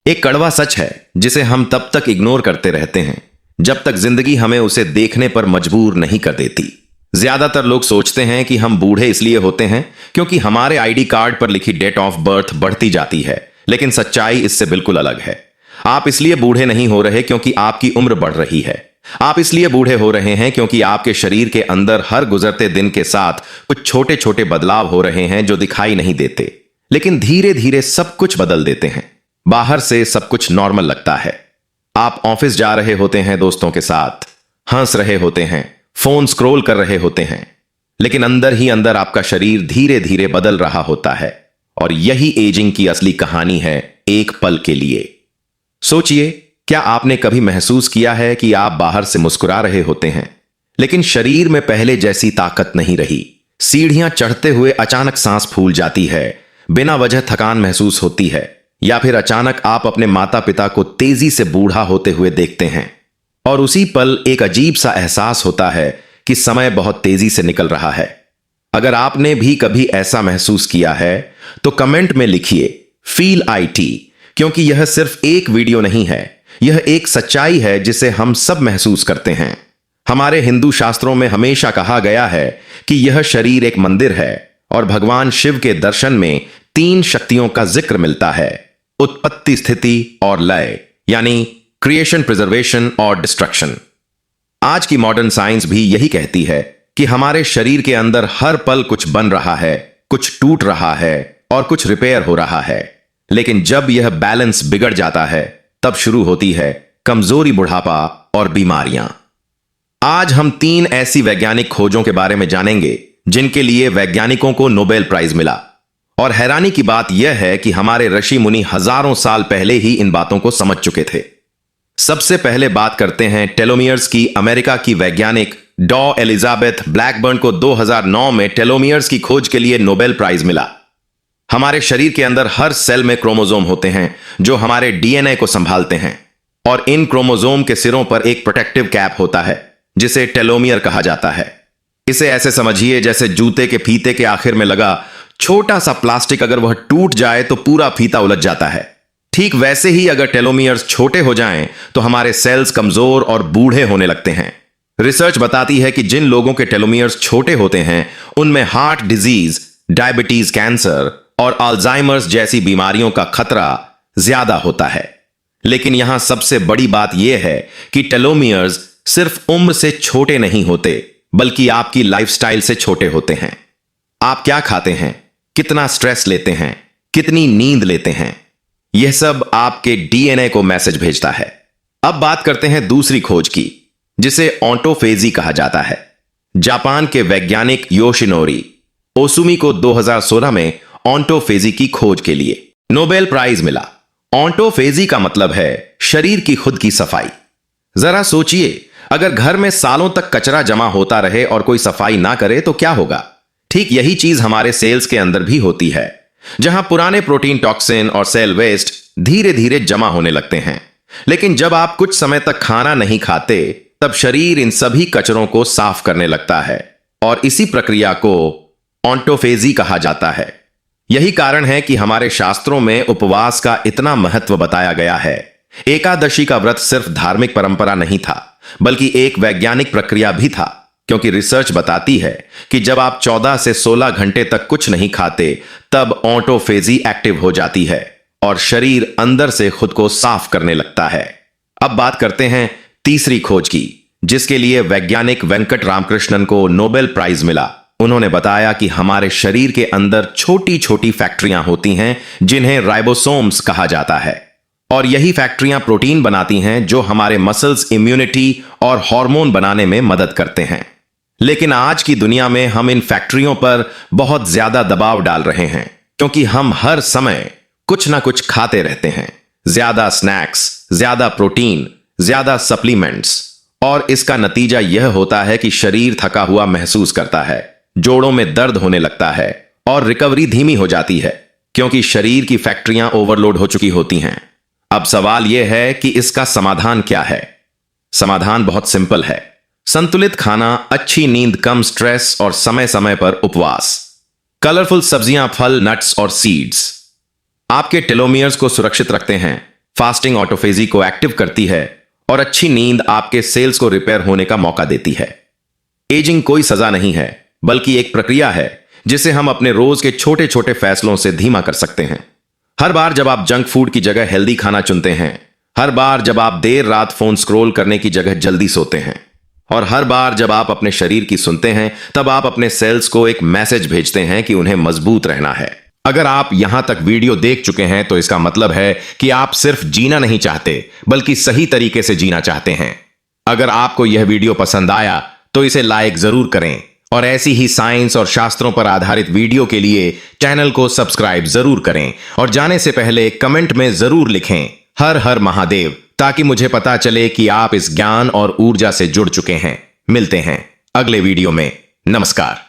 एक कड़वा सच है जिसे हम तब तक इग्नोर करते रहते हैं जब तक जिंदगी हमें उसे देखने पर मजबूर नहीं कर देती। ज्यादातर लोग सोचते हैं कि हम बूढ़े इसलिए होते हैं क्योंकि हमारे आईडी कार्ड पर लिखी डेट ऑफ बर्थ बढ़ती जाती है, लेकिन सच्चाई इससे बिल्कुल अलग है। आप इसलिए बूढ़े नहीं हो रहे क्योंकि आपकी उम्र बढ़ रही है। आप इसलिए बूढ़े हो रहे हैं क्योंकि आपके शरीर के अंदर हर गुजरते दिन के साथ कुछ छोटे छोटे बदलाव हो रहे हैं जो दिखाई नहीं देते, लेकिन धीरे धीरे सब कुछ बदल देते हैं। बाहर से सब कुछ नॉर्मल लगता है। आप ऑफिस जा रहे होते हैं, दोस्तों के साथ हंस रहे होते हैं, फोन स्क्रॉल कर रहे होते हैं, लेकिन अंदर ही अंदर आपका शरीर धीरे धीरे बदल रहा होता है। और यही एजिंग की असली कहानी है, एक पल के लिए। सोचिए, क्या आपने कभी महसूस किया है कि आप बाहर से मुस्कुरा रहे होते हैं लेकिन शरीर में पहले जैसी ताकत नहीं रही? सीढ़ियां चढ़ते हुए अचानक सांस फूल जाती है, बिना वजह थकान महसूस होती है, या फिर अचानक आप अपने माता पिता को तेजी से बूढ़ा होते हुए देखते हैं और उसी पल एक अजीब सा एहसास होता है कि समय बहुत तेजी से निकल रहा है। अगर आपने भी कभी ऐसा महसूस किया है तो कमेंट में लिखिए फील IT, क्योंकि यह सिर्फ एक वीडियो नहीं है, यह एक सच्चाई है जिसे हम सब महसूस करते हैं। हमारे हिंदू शास्त्रों में हमेशा कहा गया है कि यह शरीर एक मंदिर है और भगवान शिव के दर्शन में 3 शक्तियों का जिक्र मिलता है, उत्पत्ति, स्थिति और लय, यानी क्रिएशन, प्रिजर्वेशन और डिस्ट्रक्शन। आज की मॉडर्न साइंस भी यही कहती है कि हमारे शरीर के अंदर हर पल कुछ बन रहा है, कुछ टूट रहा है और कुछ रिपेयर हो रहा है। लेकिन जब यह बैलेंस बिगड़ जाता है तब शुरू होती है कमजोरी, बुढ़ापा और बीमारियां। आज हम 3 ऐसी वैज्ञानिक खोजों के बारे में जानेंगे जिनके लिए वैज्ञानिकों को नोबेल प्राइज मिला। और हैरानी की बात यह है कि हमारे ऋषि मुनि हजारों साल पहले ही इन बातों को समझ चुके थे। सबसे पहले बात करते हैं टेलोमियर्स की। अमेरिका की वैज्ञानिक डॉ एलिजाबेथ ब्लैकबर्न को 2009 में टेलोमियर्स की खोज के लिए नोबेल प्राइज मिला। हमारे शरीर के अंदर हर सेल में क्रोमोसोम होते हैं जो हमारे DNA को संभालते हैं, और इन क्रोमोसोम के सिरों पर एक प्रोटेक्टिव कैप होता है जिसे टेलोमियर कहा जाता है। इसे ऐसे समझिए जैसे जूते के फीते के आखिर में लगा छोटा सा प्लास्टिक, अगर वह टूट जाए तो पूरा फीता उलझ जाता है। ठीक वैसे ही अगर टेलोमियर्स छोटे हो जाएं तो हमारे सेल्स कमजोर और बूढ़े होने लगते हैं। रिसर्च बताती है कि जिन लोगों के टेलोमियर्स छोटे होते हैं उनमें हार्ट डिजीज, डायबिटीज, कैंसर और अल्जाइमर्स जैसी बीमारियों का खतरा ज्यादा होता है। लेकिन यहां सबसे बड़ी बात यह है कि टेलोमियर्स सिर्फ उम्र से छोटे नहीं होते, बल्कि आपकी लाइफस्टाइल से छोटे होते हैं। आप क्या खाते हैं, कितना स्ट्रेस लेते हैं, कितनी नींद लेते हैं, यह सब आपके DNA को मैसेज भेजता है। अब बात करते हैं दूसरी खोज की, जिसे ऑटोफेजी कहा जाता है। जापान के वैज्ञानिक योशिनोरी ओसुमी को 2016 में ऑटोफेजी की खोज के लिए नोबेल प्राइज मिला। ऑटोफेजी का मतलब है शरीर की खुद की सफाई। जरा सोचिए, अगर घर में सालों तक कचरा जमा होता रहे और कोई सफाई ना करे तो क्या होगा? ठीक यही चीज हमारे सेल्स के अंदर भी होती है, जहां पुराने प्रोटीन, टॉक्सिन और सेल वेस्ट धीरे धीरे जमा होने लगते हैं। लेकिन जब आप कुछ समय तक खाना नहीं खाते तब शरीर इन सभी कचरों को साफ करने लगता है, और इसी प्रक्रिया को ऑटोफेजी कहा जाता है। यही कारण है कि हमारे शास्त्रों में उपवास का इतना महत्व बताया गया है। एकादशी का व्रत सिर्फ धार्मिक परंपरा नहीं था, बल्कि एक वैज्ञानिक प्रक्रिया भी था, क्योंकि रिसर्च बताती है कि जब आप 14 से 16 घंटे तक कुछ नहीं खाते तब ऑटोफेजी एक्टिव हो जाती है और शरीर अंदर से खुद को साफ करने लगता है। अब बात करते हैं तीसरी खोज की, जिसके लिए वैज्ञानिक वेंकट रामकृष्णन को नोबेल प्राइज मिला। उन्होंने बताया कि हमारे शरीर के अंदर छोटी छोटी फैक्ट्रियां होती हैं जिन्हें राइबोसोम्स कहा जाता है, और यही फैक्ट्रियां प्रोटीन बनाती हैं जो हमारे मसल्स, इम्यूनिटी और हार्मोन बनाने में मदद करते हैं। लेकिन आज की दुनिया में हम इन फैक्ट्रियों पर बहुत ज्यादा दबाव डाल रहे हैं, क्योंकि हम हर समय कुछ ना कुछ खाते रहते हैं। ज्यादा स्नैक्स, ज्यादा प्रोटीन, ज्यादा सप्लीमेंट्स, और इसका नतीजा यह होता है कि शरीर थका हुआ महसूस करता है, जोड़ों में दर्द होने लगता है और रिकवरी धीमी हो जाती है, क्योंकि शरीर की फैक्ट्रियां ओवरलोड हो चुकी होती हैं। अब सवाल यह है कि इसका समाधान क्या है? समाधान बहुत सिंपल है। संतुलित खाना, अच्छी नींद, कम स्ट्रेस और समय समय पर उपवास। कलरफुल सब्जियां, फल, नट्स और सीड्स आपके टेलोमियर्स को सुरक्षित रखते हैं, फास्टिंग ऑटोफेजी को एक्टिव करती है और अच्छी नींद आपके सेल्स को रिपेयर होने का मौका देती है। एजिंग कोई सजा नहीं है, बल्कि एक प्रक्रिया है जिसे हम अपने रोज के छोटे छोटे फैसलों से धीमा कर सकते हैं। हर बार जब आप जंक फूड की जगह हेल्दी खाना चुनते हैं, हर बार जब आप देर रात फोन स्क्रॉल करने की जगह जल्दी सोते हैं, और हर बार जब आप अपने शरीर की सुनते हैं, तब आप अपने सेल्स को एक मैसेज भेजते हैं कि उन्हें मजबूत रहना है। अगर आप यहां तक वीडियो देख चुके हैं तो इसका मतलब है कि आप सिर्फ जीना नहीं चाहते, बल्कि सही तरीके से जीना चाहते हैं। अगर आपको यह वीडियो पसंद आया तो इसे लाइक जरूर करें और ऐसी ही साइंस और शास्त्रों पर आधारित वीडियो के लिए चैनल को सब्सक्राइब जरूर करें और जाने से पहले कमेंट में जरूर लिखें हर हर महादेव, ताकि मुझे पता चले कि आप इस ज्ञान और ऊर्जा से जुड़ चुके हैं। मिलते हैं अगले वीडियो में। नमस्कार।